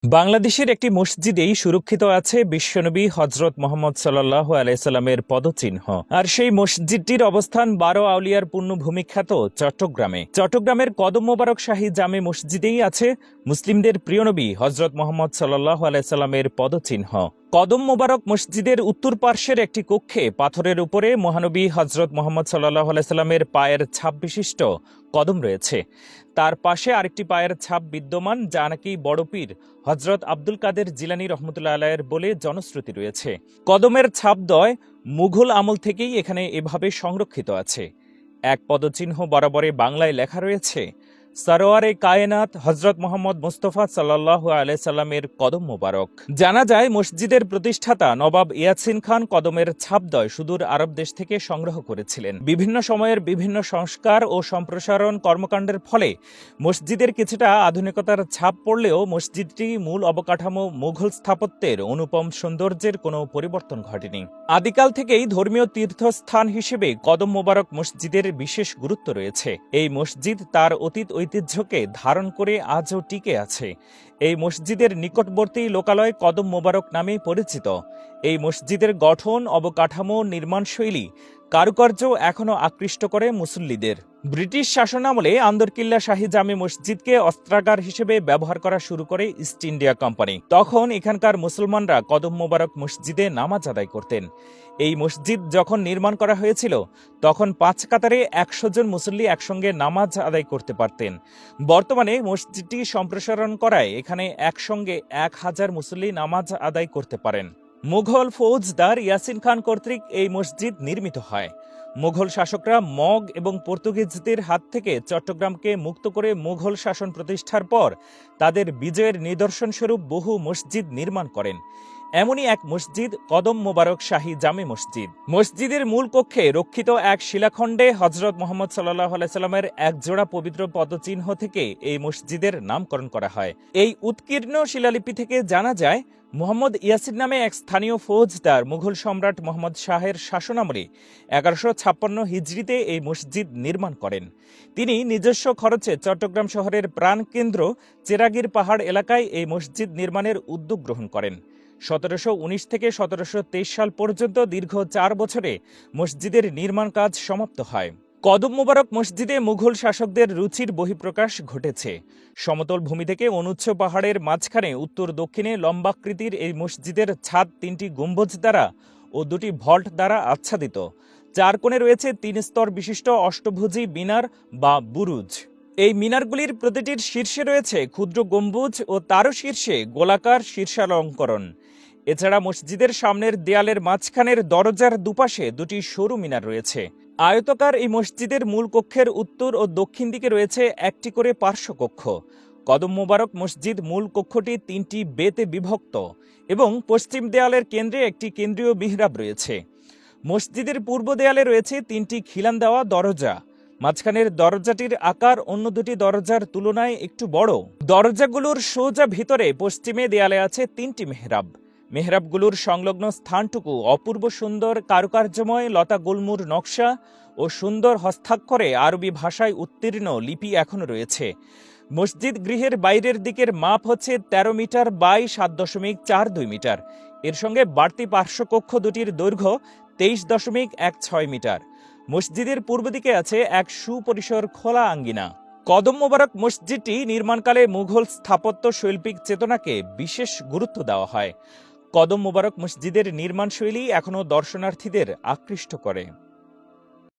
বাংলাদেশের একটি মসজিদেই সুরক্ষিত আছে বিশ্বনবী হজরত মোহাম্মদ সাল্লাল্লাহু আলাইহি সাল্লামের পদচিহ্ন। আর সেই মসজিদটির অবস্থান 12 আউলিয়ার পুণ্যভূমি খ্যাত চট্টগ্রামের কদম মোবারক শাহী জামে মসজিদেই আছে মুসলিমদের প্রিয় নবী হজরত মোহাম্মদ সাল্লাল্লাহু আলাইহি সাল্লামের পদচিহ্ন। কদম মোবারক মসজিদের উত্তর পার্শ্বের একটি কক্ষে পাথরের উপরে মহানবী হজরত মোহাম্মদ সাল্লাল্লাহু আলাইহি সাল্লামের পায়ের ছাপ বিশিষ্ট কদম রয়েছে। তার পাশে আরেকটি পায়ের ছাপ বিদ্যমান, যা নাকি বড় পীর হজরত আব্দুল কাদের জিলানী রহমতুল্লাহ আলাইহির বলে জনশ্রুতি রয়েছে। কদমের ছাপদ্বয় মুঘল আমল থেকেই এখানে এভাবে সংরক্ষিত আছে। এক পদচিহ্ন বরাবরে বাংলায় লেখা রয়েছে, সরোয়ারে কায়নাত হজরত মোহাম্মদ মুস্তফা সাল্লাল্লাহু আলাইহি সাল্লামের কদম মোবারক। জানা যায় মসজিদের প্রতিষ্ঠাতা নবাব ইয়াসিন খান কদমের ছাপদ্বয় সুদূর আরব দেশ থেকে সংগ্রহ করেছিলেন। বিভিন্ন সময়ের বিভিন্ন সংস্কার ও সম্প্রসারণ কর্মকাণ্ডের ফলে মসজিদের কিছুটা আধুনিকতার ছাপ পড়লেও মসজিদটি মূল অবকাঠামো মুঘল স্থাপত্যের অনুপম সৌন্দর্যের কোনো পরিবর্তন ঘটেনি। আদিকাল থেকেই ধর্মীয় তীর্থস্থান হিসেবে কদম মোবারক মসজিদের বিশেষ গুরুত্ব রয়েছে। এই মসজিদ তার অতীত ঐতিহ্যকে ধারণ করে আজও টিকে আছে। এই মসজিদের নিকটবর্তী লোকালয় কদম মোবারক নামে পরিচিত। এই মসজিদের গঠন, অবকাঠামো, নির্মাণশৈলী, কারুকার্য এখনও আকৃষ্ট করে মুসল্লিদের। ব্রিটিশ শাসনামলে আন্দরকিল্লা শাহী জামে মসজিদকে অস্ত্রাগার হিসেবে ব্যবহার করা শুরু করে ইস্ট ইন্ডিয়া কোম্পানি। তখন এখানকার মুসলমানরা কদম মোবারক মসজিদে নামাজ আদায় করতেন। এই মসজিদ যখন নির্মাণ করা হয়েছিল তখন 5 কাতারে 100 জন মুসল্লি একসঙ্গে নামাজ আদায় করতে পারতেন। বর্তমানে মসজিদটি সম্প্রসারণ করায় এখানে একসঙ্গে 1000 মুসল্লি নামাজ আদায় করতে পারেন। মুঘল ফৌজদার ইয়াসিন খান কর্তৃক এই মসজিদ নির্মিত হয়। মুঘল শাসকরা মগ এবং পর্তুগিজদের হাত থেকে চট্টগ্রামকে মুক্ত করে মুঘল শাসন প্রতিষ্ঠার পর তাদের বিজয়ের নিদর্শনস্বরূপ বহু মসজিদ নির্মাণ করেন। এমনই এক মসজিদ কদম মোবারক শাহী জামে মসজিদ। মসজিদের মূল কক্ষে রক্ষিত এক শিলাখণ্ডে হজরত মোহাম্মদ সাল্লাল্লাহু আলাইহি সাল্লামের এক জোড়া পবিত্র পদচিহ্ন থেকে এই মসজিদের নামকরণ করা হয়। এই উৎকীর্ণ শিলালিপি থেকে জানা যায় মোহাম্মদ ইয়াসিন নামে এক স্থানীয় ফৌজদার মুঘল সম্রাট মোহাম্মদ শাহের শাসনামলে 1156 হিজরিতে এই মসজিদ নির্মাণ করেন। তিনি নিজস্ব খরচে চট্টগ্রাম শহরের প্রাণকেন্দ্র চেরাগীর পাহাড় এলাকায় এই মসজিদ নির্মাণের উদ্যোগ গ্রহণ করেন। 1719 থেকে 1723 সাল পর্যন্ত দীর্ঘ 4 বছরে মসজিদের নির্মাণ কাজ সমাপ্ত হয়। কদম মোবারক মসজিদে মুঘল শাসকদের রুচির বহিঃপ্রকাশ ঘটেছে। সমতল ভূমি থেকে অনুচ্চ পাহাড়ের মাঝখানে উত্তর দক্ষিণে লম্বাকৃতির এই মসজিদের ছাদ 3টি গম্বুজ দ্বারা ও 2টি ভল্ট দ্বারা আচ্ছাদিত। 4 কোণে রয়েছে 3 স্তর বিশিষ্ট অষ্টভুজী মিনার বা বুরুজ। এই মিনারগুলির প্রতিটির শীর্ষে রয়েছে ক্ষুদ্র গম্বুজ ও তারও শীর্ষে গোলাকার শীর্ষালঙ্করণ। এছাড়া মসজিদের সামনের দেয়ালের মাঝখানের দরজার দুপাশে 2টি সরু মিনার রয়েছে। আয়তাকার এই মসজিদের মূল কক্ষের উত্তর ও দক্ষিণ দিকে রয়েছে 1টি করে পার্শ্বকক্ষ। কদম মোবারক মসজিদ মূল কক্ষটি 3টি বেতে বিভক্ত এবং পশ্চিম দেয়ালের কেন্দ্রে একটি কেন্দ্রীয় মিহরাব রয়েছে। মসজিদের পূর্ব দেয়ালে রয়েছে 3টি খিলান দেওয়া দরজা। মাঝখানের দরজাটির আকার অন্য 2টি দরজার তুলনায় একটু বড়। দরজাগুলোর সোজা ভিতরে পশ্চিমে দেয়ালে আছে 3টি মেহরাব। মেহরাবগুলোর সংলগ্ন স্থানটুকু অপূর্ব সুন্দর কারুকার্যময় লতা গুলমুর নকশা ও সুন্দর হস্তাক্ষরে আরবি ভাষায় উত্তীর্ণ লিপি এখনও রয়েছে। মসজিদ গৃহের বাইরের দিকের মাপ হচ্ছে 13 মিটার বাই 7.42 মিটার। এর সঙ্গে বাড়তি পার্শ্বকক্ষ দুটির দৈর্ঘ্য 23.16 মিটার। মসজিদের পূর্ব দিকে আছে এক সুপরিসর খোলা আঙ্গিনা। কদম মোবারক মসজিদটি নির্মাণকালে মুঘল স্থাপত্য শৈল্পিক চেতনাকে বিশেষ গুরুত্ব দেওয়া হয়। কদম মোবারক মসজিদের নির্মাণশৈলী এখনও দর্শনার্থীদের আকৃষ্ট করে।